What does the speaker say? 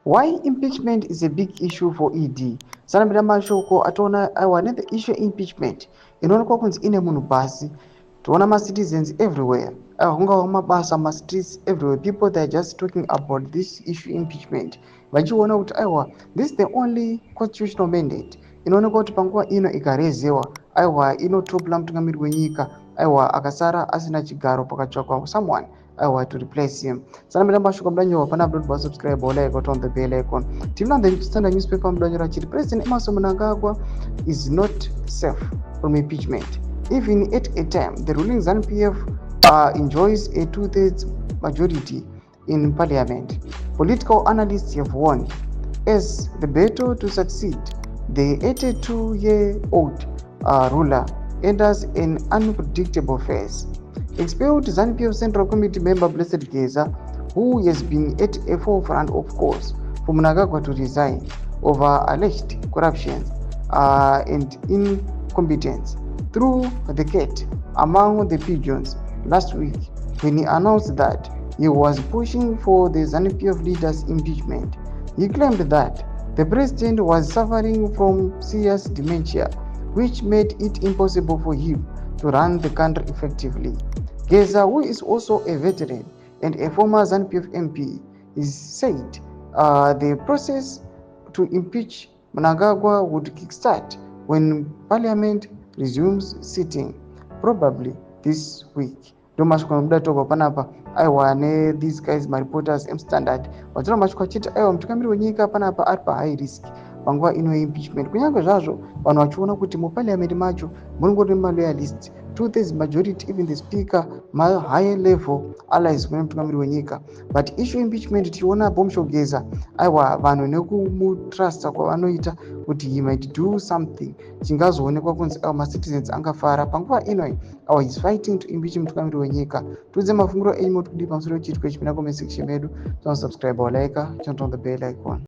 Why impeachment is a big issue for ED? Sanambira mashoko atona aiwa the issue impeachment inoonekwa kunzi ine munhu basi. Toona ma citizens everywhere. Kungawa mabasa ma streets everywhere. People they are just talking about this issue impeachment. Vachiona kuti aiwa this is the only constitutional mandate. Inoonekwa kuti panguva ino ikarezewa aiwa inotopula mutungamiri wenyika aiwa akasara asina chigaro pakatsvakwa someone aiwa to replace him. Sanambira mashoko mudanyo pana upload subscribe or like on the bell icon. Team on the standard newspaper mudanyo rachiti President Emmerson Mnangagwa is not safe from impeachment. Even at a time the ruling ZANU-PF enjoys a 2/3 majority in parliament. Political analysts have warned as the battle to succeed the 82-year-old ruler enters an unpredictable phase. Expelled ZANU-PF Central Committee member Blessed Geza, who has been at a forefront of course for Mnangagwa to resign over alleged corruption and incompetence, threw the cat among the pigeons last week when he announced that he was pushing for the ZANU-PF leader's impeachment. He claimed that the president was suffering from serious dementia, which made it impossible for him to run the country effectively. Geza, who is also a veteran and a former ZANU-PF MP, is said the process to impeach Mnangagwa would kickstart when Parliament resumes sitting, probably this week. Domashko mudatoka panapa aiwa these guys my reporters Standard watira mashoko achiti aiwa mutungamiri wenyika panapa ari high risk panguva ino impeachment. Kunyange zvazvo vanhu vachiona kuti muparliament macho munongori maloyalist 2/3 majority, even the speaker my high level allies kune mutungamiri wenyika, but issue impeachment tiona Bomshogeza aiwa vanhu nekumutrasta kwavanoita kuti he might do something chingazoonekwa kunzi ma citizens angafara panguva ino is fighting to impeach mutungamiri wenyika. Tudze mafunguro enyu moti kudi pamusoro chiri kwechipinda comment section medu. Don't subscribe or like, turn on the bell icon.